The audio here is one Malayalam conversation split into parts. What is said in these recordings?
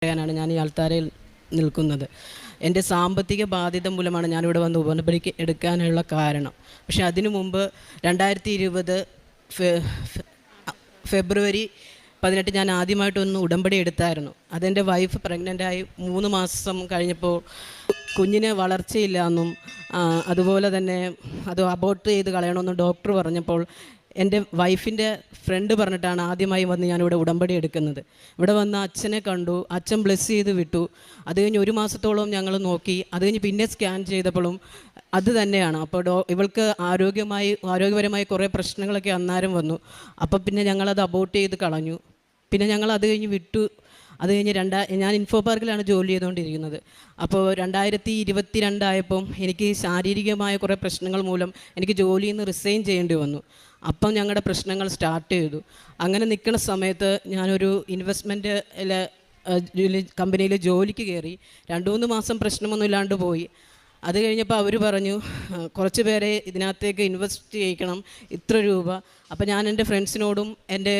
പറയാനാണ് ഞാൻ ഈ ആൾത്താരയിൽ നിൽക്കുന്നത്. എൻ്റെ സാമ്പത്തിക ബാധ്യത മൂലമാണ് ഞാനിവിടെ വന്ന് ഉടമ്പടി എടുക്കാനുള്ള കാരണം. പക്ഷേ അതിനു മുമ്പ് 2020 ഫെബ്രുവരി 18 ഞാൻ ആദ്യമായിട്ടൊന്ന് ഉടമ്പടി എടുത്തായിരുന്നു. അതെൻ്റെ വൈഫ് പ്രഗ്നൻ്റായി 3 മാസം കഴിഞ്ഞപ്പോൾ കുഞ്ഞിന് വളർച്ചയില്ല എന്നും അതുപോലെ തന്നെ അത് അബോർട്ട് ചെയ്ത് കളയണമെന്നും ഡോക്ടർ പറഞ്ഞപ്പോൾ എൻ്റെ വൈഫിൻ്റെ ഫ്രണ്ട് പറഞ്ഞിട്ടാണ് ആദ്യമായി വന്ന് ഞാനിവിടെ ഉടമ്പടി എടുക്കുന്നത്. ഇവിടെ വന്ന് അച്ഛനെ കണ്ടു, അച്ഛൻ ബ്ലെസ് ചെയ്ത് വിട്ടു. അത് കഴിഞ്ഞ് 1 മാസത്തോളം ഞങ്ങൾ നോക്കി. അത് കഴിഞ്ഞ് പിന്നെ സ്കാൻ ചെയ്തപ്പോഴും അത് തന്നെയാണ്. അപ്പോൾ ഇവൾക്ക് ആരോഗ്യപരമായി കുറേ പ്രശ്നങ്ങളൊക്കെ അന്നേരം വന്നു. അപ്പോൾ പിന്നെ ഞങ്ങളത് അബോർട്ട് ചെയ്ത് കളഞ്ഞു. പിന്നെ ഞങ്ങൾ അത് കഴിഞ്ഞ് വിട്ടു. അത് കഴിഞ്ഞ് ഞാൻ ഇൻഫോ പാർക്കിലാണ് ജോലി ചെയ്തുകൊണ്ടിരിക്കുന്നത്. അപ്പോൾ 2022 ആയപ്പം എനിക്ക് ശാരീരികമായ കുറേ പ്രശ്നങ്ങൾ മൂലം എനിക്ക് ജോലിയിൽ നിന്ന് റിസൈൻ ചെയ്യേണ്ടി വന്നു. അപ്പം ഞങ്ങളുടെ പ്രശ്നങ്ങൾ സ്റ്റാർട്ട് ചെയ്തു. അങ്ങനെ നിൽക്കുന്ന സമയത്ത് ഞാനൊരു ഇൻവെസ്റ്റ്മെൻറ്റ് കമ്പനിയിൽ ജോലിക്ക് കയറി. 2-3 മാസം പ്രശ്നമൊന്നും ഇല്ലാണ്ട് പോയി. അത് കഴിഞ്ഞപ്പോൾ അവർ പറഞ്ഞു കുറച്ച് പേരെ ഇതിനകത്തേക്ക് ഇൻവെസ്റ്റ് ചെയ്യിക്കണം, ഇത്ര രൂപ. അപ്പോൾ ഞാൻ എൻ്റെ ഫ്രണ്ട്സിനോടും എൻ്റെ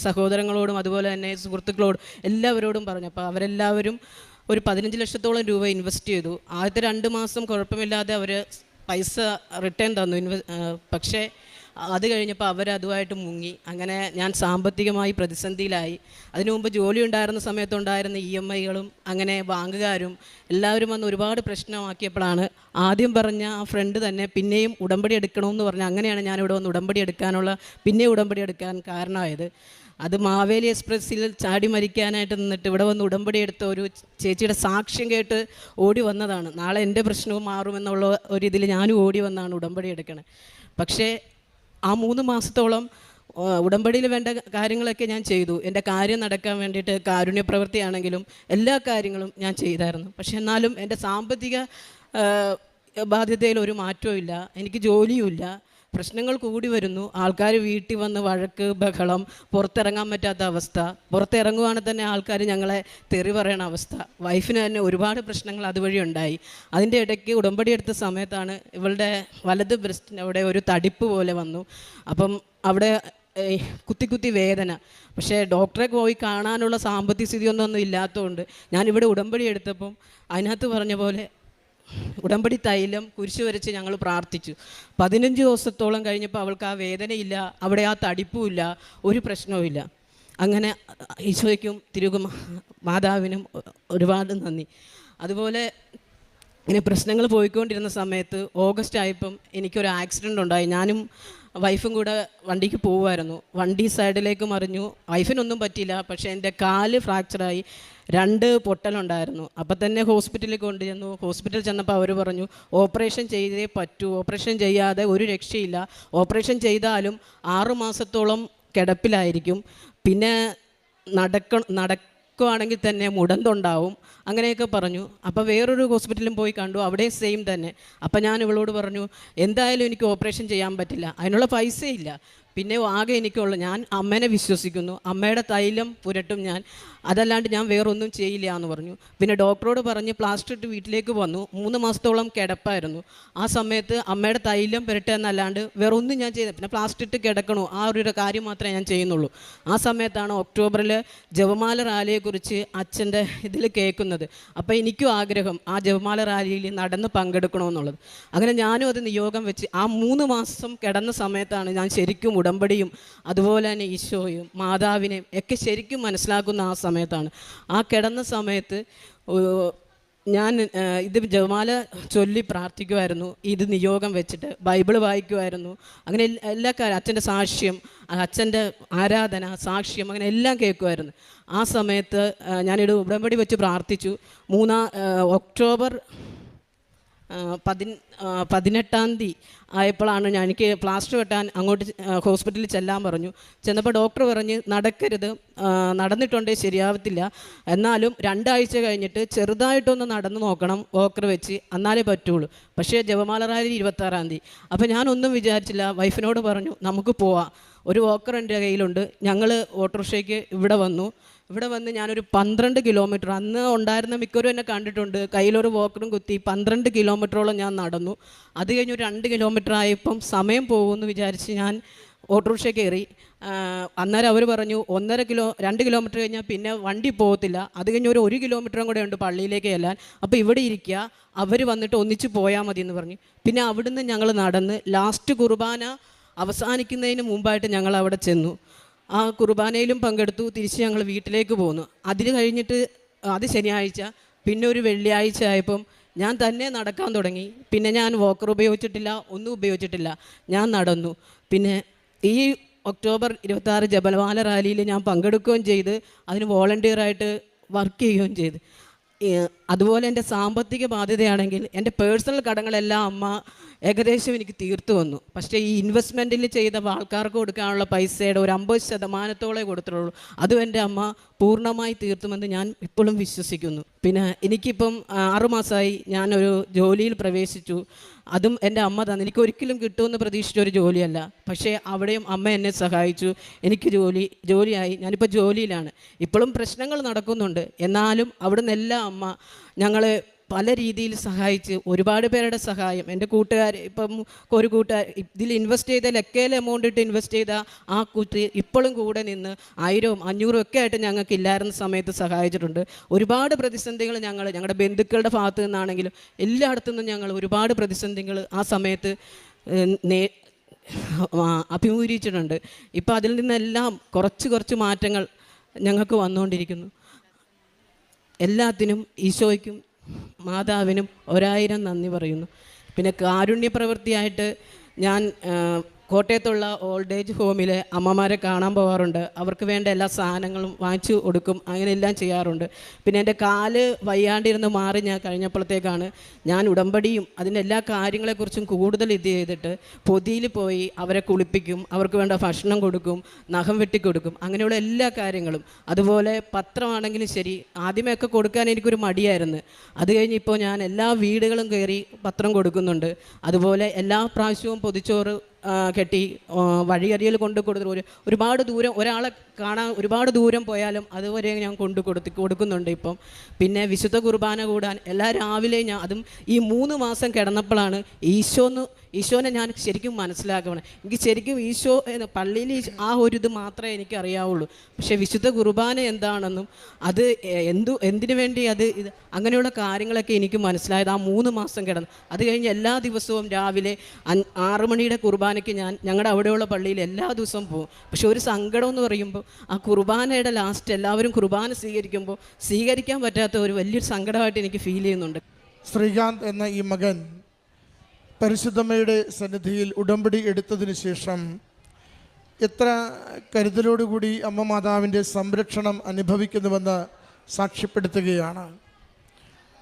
സഹോദരങ്ങളോടും അതുപോലെ തന്നെ സുഹൃത്തുക്കളോടും എല്ലാവരോടും പറഞ്ഞു. അപ്പോൾ അവരെല്ലാവരും ഒരു 15 ലക്ഷത്തോളം രൂപ ഇൻവെസ്റ്റ് ചെയ്തു. ആദ്യത്തെ 2 മാസം കുഴപ്പമില്ലാതെ അവർ പൈസ റിട്ടേൺ തന്നു. പക്ഷേ അത് കഴിഞ്ഞപ്പോൾ അവരതുമായിട്ട് മുങ്ങി. അങ്ങനെ ഞാൻ സാമ്പത്തികമായി പ്രതിസന്ധിയിലായി. അതിനു മുമ്പ് ജോലി ഉണ്ടായിരുന്ന സമയത്തുണ്ടായിരുന്ന EMIകളും അങ്ങനെ ബാങ്കുകാരും എല്ലാവരും വന്ന് ഒരുപാട് പ്രശ്നമാക്കിയപ്പോഴാണ് ആദ്യം പറഞ്ഞ ആ ഫ്രണ്ട് തന്നെ പിന്നെയും ഉടമ്പടി എടുക്കണമെന്ന് പറഞ്ഞു. അങ്ങനെയാണ് ഞാനിവിടെ വന്ന് ഉടമ്പടി എടുക്കാൻ കാരണമായത്. അത് മാവേലി എക്സ്പ്രസ്സിൽ ചാടി മരിക്കാനായിട്ട് നിന്നിട്ട് ഇവിടെ വന്ന് ഉടമ്പടി എടുത്ത ഒരു ചേച്ചിയുടെ സാക്ഷ്യം കേട്ട് ഓടി വന്നതാണ്. നാളെ എൻ്റെ പ്രശ്നവും മാറുമെന്നുള്ള ഒരിതിൽ ഞാനും ഓടി വന്നാണ് ഉടമ്പടി എടുക്കണത്. പക്ഷേ ആ 3 മാസത്തോളം ഉടമ്പടിയിൽ വേണ്ട കാര്യങ്ങളൊക്കെ ഞാൻ ചെയ്തു. എൻ്റെ കാര്യം നടക്കാൻ വേണ്ടിയിട്ട് കാരുണ്യ പ്രവൃത്തിയാണെങ്കിലും എല്ലാ കാര്യങ്ങളും ഞാൻ ചെയ്തായിരുന്നു. പക്ഷെ എന്നാലും എൻ്റെ സാമ്പത്തിക ബാധ്യതയിൽ ഒരു മാറ്റവും ഇല്ല. എനിക്ക് ജോലിയുമില്ല. പ്രശ്നങ്ങൾ കൂടി വരുന്നു. ആൾക്കാർ വീട്ടിൽ വന്ന് വഴക്ക്, ബഹളം, പുറത്തിറങ്ങാൻ പറ്റാത്ത അവസ്ഥ. പുറത്തിറങ്ങുവാണെങ്കിൽ തന്നെ ആൾക്കാർ ഞങ്ങളെ തെറി പറയണ അവസ്ഥ. വൈഫിന് തന്നെ ഒരുപാട് പ്രശ്നങ്ങൾ അതുവഴി ഉണ്ടായി. അതിൻ്റെ ഇടയ്ക്ക് ഉടമ്പടി എടുത്ത സമയത്താണ് ഇവളുടെ വലത് ബ്രസ്റ്റിന് അവിടെ ഒരു തടിപ്പ് പോലെ വന്നു. അപ്പം അവിടെ കുത്തി വേദന. പക്ഷേ ഡോക്ടറെ പോയി കാണാനുള്ള സാമ്പത്തിക സ്ഥിതിയൊന്നും ഇല്ലാത്തതുകൊണ്ട് ഞാനിവിടെ ഉടമ്പടി എടുത്തപ്പം അതിനകത്ത് പറഞ്ഞ പോലെ ഉടമ്പടി തൈലം കുരിശ് വരച്ച് ഞങ്ങൾ പ്രാർത്ഥിച്ചു. 15 ദിവസത്തോളം കഴിഞ്ഞപ്പോൾ അവൾക്ക് ആ വേദനയില്ല, അവിടെ ആ തടിപ്പുമില്ല, ഒരു പ്രശ്നവുമില്ല. അങ്ങനെ ഈശോയ്ക്കും മാതാവിനും ഒരുപാട് നന്ദി. അതുപോലെ ഇങ്ങനെ പ്രശ്നങ്ങൾ പോയിക്കൊണ്ടിരുന്ന സമയത്ത് ഓഗസ്റ്റ് ആയപ്പം എനിക്കൊരു ആക്സിഡൻ്റ് ഉണ്ടായി. ഞാനും വൈഫും കൂടെ വണ്ടിക്ക് പോകുമായിരുന്നു. വണ്ടി സൈഡിലേക്ക് മറിഞ്ഞു. വൈഫിനൊന്നും പറ്റിയില്ല. പക്ഷേ എൻ്റെ കാല് ഫ്രാക്ചറായി, 2 പൊട്ടലുണ്ടായിരുന്നു. അപ്പം തന്നെ ഹോസ്പിറ്റലിൽ കൊണ്ടുചെന്നു. ഹോസ്പിറ്റലിൽ ചെന്നപ്പോൾ അവർ പറഞ്ഞു ഓപ്പറേഷൻ ചെയ്തേ പറ്റൂ, ഓപ്പറേഷൻ ചെയ്യാതെ ഒരു രക്ഷയില്ല, ഓപ്പറേഷൻ ചെയ്താലും 6 മാസത്തോളം കിടപ്പിലായിരിക്കും, പിന്നെ നടക്കുവാണെങ്കിൽ തന്നെ മുടന്തുണ്ടാവും, അങ്ങനെയൊക്കെ പറഞ്ഞു. അപ്പോൾ വേറൊരു ഹോസ്പിറ്റലിലും പോയി കണ്ടു, അവിടെയും സെയിം തന്നെ. അപ്പോൾ ഞാൻ ഇവളോട് പറഞ്ഞു എന്തായാലും എനിക്ക് ഓപ്പറേഷൻ ചെയ്യാൻ പറ്റില്ല, അതിനുള്ള പൈസയില്ല, പിന്നെ ആകെ എനിക്കുള്ളൂ ഞാൻ അമ്മേനെ വിശ്വസിക്കുന്നു, അമ്മയുടെ തൈലം പുരട്ടും ഞാൻ, അതല്ലാണ്ട് ഞാൻ വേറൊന്നും ചെയ്യില്ല എന്ന് പറഞ്ഞു. പിന്നെ ഡോക്ടറോട് പറഞ്ഞ് പ്ലാസ്റ്റർ ഇട്ട് വീട്ടിലേക്ക് വന്നു. 3 മാസത്തോളം കിടപ്പായിരുന്നു. ആ സമയത്ത് അമ്മയുടെ തൈലം പുരട്ടുക എന്നല്ലാണ്ട് വേറൊന്നും ഞാൻ ചെയ്തില്ല. പിന്നെ പ്ലാസ്റ്റർ ഇട്ട് കിടക്കണോ ആ ഒരു കാര്യം മാത്രമേ ഞാൻ ചെയ്യുന്നുള്ളൂ. ആ സമയത്താണ് ഒക്ടോബറിൽ ജപമാല റാലിയെക്കുറിച്ച് അച്ഛൻ്റെ ഇതിൽ കേൾക്കുന്നത്. അപ്പോൾ എനിക്കും ആഗ്രഹം ആ ജപമാല റാലിയിൽ നടന്ന് പങ്കെടുക്കണമെന്നുള്ളത്. അങ്ങനെ ഞാനും അത് നിയോഗം വെച്ച് ആ 3 മാസം കിടന്ന സമയത്താണ് ഞാൻ ശരിക്കും ഉടമ്പടിയും അതുപോലെ തന്നെ ഈശോയും മാതാവിനെയും ഒക്കെ ശരിക്കും മനസ്സിലാക്കുന്ന ആ സമയത്താണ്. ആ കിടന്ന സമയത്ത് ഞാൻ ഇത് ജപമാല ചൊല്ലി പ്രാർത്ഥിക്കുമായിരുന്നു, ഇത് നിയോഗം വെച്ചിട്ട് ബൈബിൾ വായിക്കുമായിരുന്നു. അങ്ങനെ എല്ലാ കാര്യം അച്ഛൻ്റെ സാക്ഷ്യം, അച്ഛൻ്റെ ആരാധന, സാക്ഷ്യം, അങ്ങനെ എല്ലാം കേൾക്കുമായിരുന്നു. ആ സമയത്ത് ഞാനിത് ഉടമ്പടി വെച്ച് പ്രാർത്ഥിച്ചു. ഒക്ടോബർ 18-ാം തീയതി ആയപ്പോഴാണ് എനിക്ക് പ്ലാസ്റ്റർ വെട്ടാൻ അങ്ങോട്ട് ഹോസ്പിറ്റലിൽ ചെല്ലാൻ പറഞ്ഞു. ചെന്നപ്പോൾ ഡോക്ടർ പറഞ്ഞ് നടക്കരുത്, നടന്നിട്ടുണ്ടെങ്കിൽ ശരിയാവത്തില്ല, എന്നാലും 2 ആഴ്ച കഴിഞ്ഞിട്ട് ചെറുതായിട്ടൊന്ന് നടന്നു നോക്കണം വോക്കർ വെച്ച്, എന്നാലേ പറ്റുള്ളൂ. പക്ഷേ ജപമാല റാലി 26-ാം തീയതി. അപ്പോൾ ഞാനൊന്നും വിചാരിച്ചില്ല, വൈഫിനോട് പറഞ്ഞു നമുക്ക് പോവാം, ഒരു വോക്കർ എൻ്റെ കയ്യിലുണ്ട്. ഞങ്ങൾ ഓട്ടോറിക്ഷയ്ക്ക് ഇവിടെ വന്ന് ഞാനൊരു 12 കിലോമീറ്റർ, അന്ന് ഉണ്ടായിരുന്ന മിക്കവരും എന്നെ കണ്ടിട്ടുണ്ട്, കയ്യിലൊരു വോക്കറും കുത്തി 12 കിലോമീറ്ററോളം ഞാൻ നടന്നു. അത് കഴിഞ്ഞ് ഒരു 2 കിലോമീറ്റർ ആയപ്പം സമയം പോകുമെന്ന് വിചാരിച്ച് ഞാൻ ഓട്ടോറിക്ഷ കയറി. അന്നേരം അവർ പറഞ്ഞു 2 കിലോമീറ്റർ കഴിഞ്ഞാൽ പിന്നെ വണ്ടി പോകത്തില്ല, അത് കഴിഞ്ഞ് ഒരു 1 കിലോമീറ്ററും കൂടെ ഉണ്ട് പള്ളിയിലേക്ക് ചെല്ലാൻ, അപ്പോൾ ഇവിടെ ഇരിക്കുക, അവർ വന്നിട്ട് ഒന്നിച്ച് പോയാൽ മതി എന്ന് പറഞ്ഞു. പിന്നെ അവിടുന്ന് ഞങ്ങൾ നടന്ന് ലാസ്റ്റ് കുർബാന അവസാനിക്കുന്നതിന് മുമ്പായിട്ട് ഞങ്ങൾ അവിടെ ചെന്നു. ആ കുർബാനയിലും പങ്കെടുത്തു. തിരിച്ച് ഞങ്ങൾ വീട്ടിലേക്ക് പോന്നു. അതിന് കഴിഞ്ഞിട്ട് അത് ശനിയാഴ്ച. പിന്നെ ഒരു വെള്ളിയാഴ്ച ആയപ്പം ഞാൻ തന്നെ നടക്കാൻ തുടങ്ങി. പിന്നെ ഞാൻ വോക്കർ ഉപയോഗിച്ചിട്ടില്ല, ഒന്നും ഉപയോഗിച്ചിട്ടില്ല, ഞാൻ നടന്നു. പിന്നെ ഈ ഒക്ടോബർ 26 ജബൽവാല റാലിയിൽ ഞാൻ പങ്കെടുക്കുകയും ചെയ്ത് അതിന് വോളണ്ടിയറായിട്ട് വർക്ക് ചെയ്യുകയും ചെയ്ത്. അതുപോലെ എൻ്റെ സാമ്പത്തിക ബാധ്യതയാണെങ്കിൽ എൻ്റെ പേഴ്സണൽ കടങ്ങളെല്ലാം അമ്മ ഏകദേശം എനിക്ക് തീർത്തു വന്നു. പക്ഷേ ഈ ഇൻവെസ്റ്റ്മെൻറ്റിൽ ചെയ്ത ആൾക്കാർക്ക് കൊടുക്കാനുള്ള പൈസയുടെ ഒരു 50% കൊടുത്തുള്ളൂ. അതും എൻ്റെ അമ്മ പൂർണ്ണമായി തീർത്തുമെന്ന് ഞാൻ ഇപ്പോഴും വിശ്വസിക്കുന്നു. പിന്നെ എനിക്കിപ്പം 6 മാസമായി ഞാനൊരു ജോലിയിൽ പ്രവേശിച്ചു. അതും എൻ്റെ അമ്മ തന്നെ, എനിക്ക് ഒരിക്കലും കിട്ടുമെന്ന് പ്രതീക്ഷിച്ചൊരു ജോലിയല്ല. പക്ഷേ അവിടെയും അമ്മ എന്നെ സഹായിച്ചു. എനിക്ക് ജോലിയായി. ഞാനിപ്പോൾ ജോലിയിലാണ്. ഇപ്പോഴും പ്രശ്നങ്ങൾ നടക്കുന്നുണ്ട്, എന്നാലും അവിടുന്ന് എല്ലാം അമ്മ ഞങ്ങളെ പല രീതിയിൽ സഹായിച്ച്, ഒരുപാട് പേരുടെ സഹായം. എൻ്റെ കൂട്ടുകാർ, ഇപ്പം ഒരു കൂട്ടുകാർ ഇതിൽ ഇൻവെസ്റ്റ് ചെയ്ത ലക്കയിൽ എമൗണ്ട് ഇട്ട് ഇൻവെസ്റ്റ് ചെയ്ത ആ കുട്ടി ഇപ്പോഴും കൂടെ നിന്ന് 1000-ഉം 500-ഉം ഒക്കെ ആയിട്ട് ഞങ്ങൾക്ക് ഇല്ലായിരുന്ന സമയത്ത് സഹായിച്ചിട്ടുണ്ട്. ഒരുപാട് പ്രതിസന്ധികൾ ഞങ്ങളുടെ ബന്ധുക്കളുടെ ഭാഗത്തു നിന്നാണെങ്കിലും എല്ലായിടത്തു നിന്നും ഞങ്ങൾ ഒരുപാട് പ്രതിസന്ധികൾ ആ സമയത്ത് അഭിമുഖീകരിച്ചിട്ടുണ്ട്. ഇപ്പോൾ അതിൽ നിന്നെല്ലാം കുറച്ച് മാറ്റങ്ങൾ ഞങ്ങൾക്ക് വന്നുകൊണ്ടിരിക്കുന്നു. എല്ലാത്തിനും ഈശോയ്ക്കും മാതാവിനും 1000 നന്ദി പറയുന്നു. പിന്നെ കാരുണ്യ പ്രവൃത്തിയായിട്ട് ഞാൻ കോട്ടയത്തുള്ള ഓൾഡ് ഏജ് ഹോമിലെ അമ്മമാരെ കാണാൻ പോകാറുണ്ട്. അവർക്ക് വേണ്ട എല്ലാ സാധനങ്ങളും വാങ്ങിച്ചു കൊടുക്കും, അങ്ങനെയെല്ലാം ചെയ്യാറുണ്ട്. പിന്നെ എൻ്റെ കാല് വയ്യാണ്ടിരുന്ന് മാറി ഞാൻ കഴിഞ്ഞപ്പോഴത്തേക്കാണ് ഞാൻ ഉടമ്പടിയും അതിൻ്റെ എല്ലാ കാര്യങ്ങളെക്കുറിച്ചും കൂടുതൽ ഇത് ചെയ്തിട്ട് പൊതിയിൽ പോയി അവരെ കുളിപ്പിക്കും, അവർക്ക് വേണ്ട ഭക്ഷണം കൊടുക്കും, നഖം വെട്ടിക്കൊടുക്കും, അങ്ങനെയുള്ള എല്ലാ കാര്യങ്ങളും. അതുപോലെ പത്രമാണെങ്കിലും ശരി, ആദ്യമൊക്കെ കൊടുക്കാൻ എനിക്കൊരു മടിയായിരുന്നു. അത് കഴിഞ്ഞ് ഇപ്പോൾ ഞാൻ എല്ലാ വീടുകളും കയറി പത്രം കൊടുക്കുന്നുണ്ട്. അതുപോലെ എല്ലാ പ്രാവശ്യവും പൊതിച്ചോറ് കെട്ടി വഴിയരിയിൽ കൊടുത്തിട്ട് ഒരുപാട് ദൂരം ഒരാളെ കാണാൻ ഒരുപാട് ദൂരം പോയാലും അതുവരെ ഞാൻ കൊടുക്കുന്നുണ്ട് ഇപ്പം. പിന്നെ വിശുദ്ധ കുർബാന കൂടാൻ എല്ലാ രാവിലെയും ഞാൻ, അതും ഈ 3 മാസം കിടന്നപ്പോഴാണ് ഈശോനെ ഞാൻ ശരിക്കും മനസ്സിലാക്കണം. എനിക്ക് ശരിക്കും ഈശോ പള്ളിയിൽ ആ ഒരു ഇത് മാത്രമേ എനിക്ക് അറിയാവുള്ളൂ. പക്ഷേ വിശുദ്ധ കുർബാന എന്താണെന്നും അത് എന്തിനു വേണ്ടി ഇത് അങ്ങനെയുള്ള കാര്യങ്ങളൊക്കെ എനിക്ക് മനസ്സിലായത് ആ 3 മാസം കിടന്നു. അത് കഴിഞ്ഞ് എല്ലാ ദിവസവും രാവിലെ 6 മണിയുടെ കുർബാനയ്ക്ക് ഞങ്ങളുടെ അവിടെയുള്ള പള്ളിയിൽ എല്ലാ ദിവസവും പോകും. പക്ഷെ ഒരു സങ്കടം എന്ന് പറയുമ്പോൾ ആ കുർബാനയുടെ ലാസ്റ്റ് എല്ലാവരും കുർബാന സ്വീകരിക്കുമ്പോൾ സ്വീകരിക്കാൻ പറ്റാത്ത ഒരു വലിയൊരു സങ്കടമായിട്ട് എനിക്ക് ഫീൽ ചെയ്യുന്നുണ്ട്. ശ്രീകാന്ത് എന്ന ഈ മകൻ പരിശുദ്ധമ്മയുടെ സന്നിധിയിൽ ഉടമ്പടി എടുത്തതിന് ശേഷം എത്ര കരുതലോടുകൂടി അമ്മ മാതാവിൻ്റെ സംരക്ഷണം അനുഭവിക്കുന്നുവെന്ന് സാക്ഷ്യപ്പെടുത്തുകയാണ്.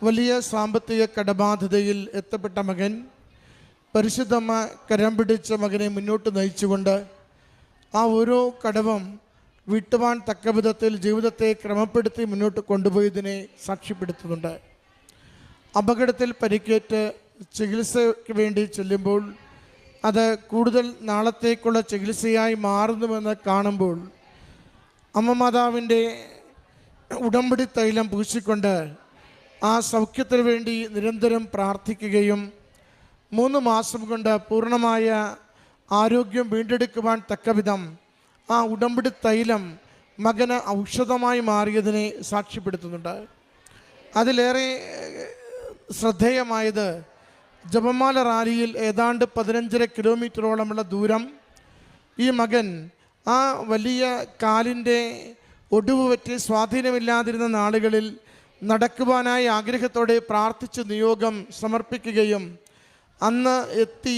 വലിയ സാമ്പത്തിക കടബാധ്യതയിൽ എത്തപ്പെട്ട മകൻ പരിശുദ്ധമ്മ കരം പിടിച്ച മകനെ മുന്നോട്ട് നയിച്ചുകൊണ്ട് ആ ഓരോ കടവും വീട്ടുവാൻ തക്ക വിധത്തിൽ ജീവിതത്തെ ക്രമപ്പെടുത്തി മുന്നോട്ട് കൊണ്ടുപോയതിനെ സാക്ഷ്യപ്പെടുത്തുന്നുണ്ട്. അപകടത്തിൽ പരിക്കേറ്റ് ചികിത്സയ്ക്ക് വേണ്ടി ചെല്ലുമ്പോൾ അത് കൂടുതൽ നാളത്തേക്കുള്ള ചികിത്സയായി മാറുന്നുവെന്ന് കാണുമ്പോൾ അമ്മ മാതാവിൻ്റെ ഉടമ്പടി തൈലം പൂശിക്കൊണ്ട് ആ സൗഖ്യത്തിന് വേണ്ടി നിരന്തരം പ്രാർത്ഥിക്കുകയും 3 മാസം കൊണ്ട് പൂർണ്ണമായ ആരോഗ്യം വീണ്ടെടുക്കുവാൻ തക്കവിധം ആ ഉടമ്പടി തൈലം മകന് ഔഷധമായി മാറിയതിനെ സാക്ഷ്യപ്പെടുത്തുന്നുണ്ട്. അതിലേറെ ശ്രദ്ധേയമായത് ജപമാല റാലിയിൽ ഏതാണ്ട് 15.5 കിലോമീറ്ററോളമുള്ള ദൂരം ഈ മകൻ ആ വലിയ കാലിൻ്റെ ഒടിവ് പറ്റി സ്വാധീനമില്ലാതിരുന്ന നാളുകളിൽ നടക്കുവാനായി ആഗ്രഹത്തോടെ പ്രാർത്ഥിച്ച് നിയോഗം സമർപ്പിക്കുകയും അന്ന് എത്തി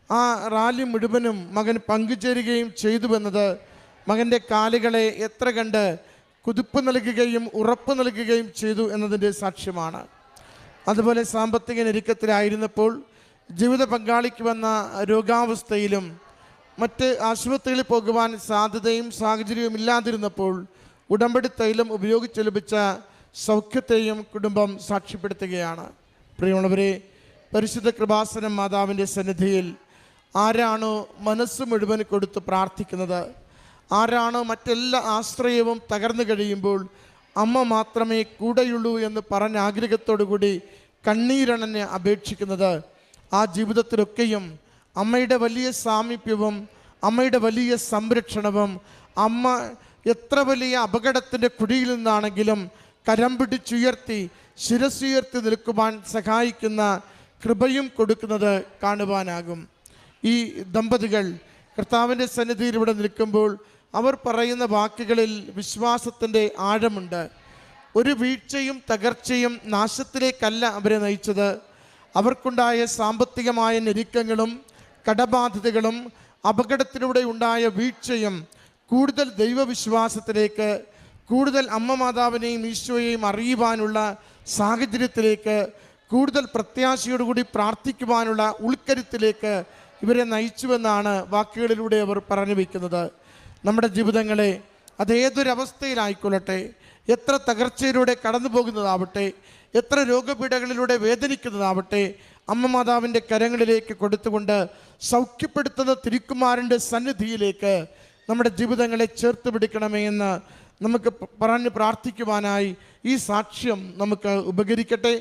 ആ റാലി മുഴുവനും മകൻ പങ്കുചേരുകയും ചെയ്തുവെന്നത് മകൻ്റെ കാലുകളെ എത്ര കണ്ട് കുതിപ്പ് നൽകുകയും ഉറപ്പ് നൽകുകയും ചെയ്തു എന്നതിൻ്റെ സാക്ഷ്യമാണ്. അതുപോലെ സാമ്പത്തിക ഞെരുക്കത്തിലായിരുന്നപ്പോൾ ജീവിത പങ്കാളിക്ക് വന്ന രോഗാവസ്ഥയിലും മറ്റ് ആശുപത്രികളിൽ പോകുവാൻ സാധ്യതയും സാഹചര്യവും ഇല്ലാതിരുന്നപ്പോൾ ഉടമ്പടി തൈലം ഉപയോഗിച്ച് ലഭിച്ച സൗഖ്യത്തെയും കുടുംബം സാക്ഷ്യപ്പെടുത്തുകയാണ്. പ്രിയമുള്ളവരെ, പരിശുദ്ധ കൃപാസനം മാതാവിൻ്റെ സന്നിധിയിൽ ആരാണോ മനസ്സ് മുഴുവൻ കൊടുത്ത് പ്രാർത്ഥിക്കുന്നത്, ആരാണോ മറ്റെല്ലാ ആശ്രയവും തകർന്നു കഴിയുമ്പോൾ അമ്മ മാത്രമേ കൂടെയുള്ളൂ എന്ന് പറഞ്ഞ ആഗ്രഹത്തോടുകൂടി കണ്ണീരണനെ അപേക്ഷിക്കുന്നത്, ആ ജീവിതത്തിലൊക്കെയും അമ്മയുടെ വലിയ സാമീപ്യവും അമ്മയുടെ വലിയ സംരക്ഷണവും, അമ്മ എത്ര വലിയ അപകടത്തിൻ്റെ കുഴിയിൽ നിന്നാണെങ്കിലും കരം പിടിച്ചുയർത്തി ശിരസുയർത്തി നിൽക്കുവാൻ സഹായിക്കുന്ന കൃപയും കൊടുക്കുന്നത് കാണുവാനാകും. ഈ ദമ്പതികൾ കർത്താവിൻ്റെ സന്നിധിയിൽ ഇവിടെ നിൽക്കുമ്പോൾ അവർ പറയുന്ന വാക്കുകളിൽ വിശ്വാസത്തിൻ്റെ ആഴമുണ്ട്. ഒരു വീഴ്ചയും തകർച്ചയും നാശത്തിലേക്കല്ല അവരെ നയിച്ചത്. അവർക്കുണ്ടായ സാമ്പത്തികമായ ഞെരുക്കങ്ങളും കടബാധ്യതകളും അപകടത്തിലൂടെ ഉണ്ടായ വീഴ്ചയും കൂടുതൽ ദൈവവിശ്വാസത്തിലേക്ക്, കൂടുതൽ അമ്മ മാതാവിനെയും ഈശോയെയും അറിയുവാനുള്ള സാഹചര്യത്തിലേക്ക്, കൂടുതൽ പ്രത്യാശയോടുകൂടി പ്രാർത്ഥിക്കുവാനുള്ള ഉൾക്കരുത്തിലേക്ക് ഇവരെ നയിച്ചുവെന്നാണ് വാക്കുകളിലൂടെ അവർ പറഞ്ഞു വയ്ക്കുന്നത്. നമ്മുടെ ജീവിതങ്ങളെ അതേതൊരവസ്ഥയിലായിക്കൊള്ളട്ടെ, എത്ര തകർച്ചയിലൂടെ കടന്നു പോകുന്നതാവട്ടെ, എത്ര രോഗപീഠകളിലൂടെ വേദനിക്കുന്നതാവട്ടെ, അമ്മ മാതാവിൻ്റെ കരങ്ങളിലേക്ക് കൊടുത്തുകൊണ്ട് സൗഖ്യപ്പെടുത്തുന്ന തിരുക്കുമാരൻ്റെ സന്നിധിയിലേക്ക് നമ്മുടെ ജീവിതങ്ങളെ ചേർത്ത് പിടിക്കണമേ എന്ന് നമുക്ക് പറഞ്ഞ് പ്രാർത്ഥിക്കുവാനായി ഈ സാക്ഷ്യം നമുക്ക് ഉപകരിക്കട്ടെ.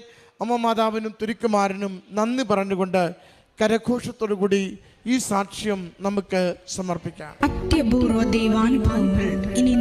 അമ്മ മാതാവിനും തിരുക്കുമാരനും നന്ദി പറഞ്ഞുകൊണ്ട് കരഘോഷത്തോടു കൂടി ഈ സാക്ഷ്യം നമുക്ക് സമർപ്പിക്കാം. അത്യപൂർവ ദൈവാനുഭവങ്ങൾ ഇനി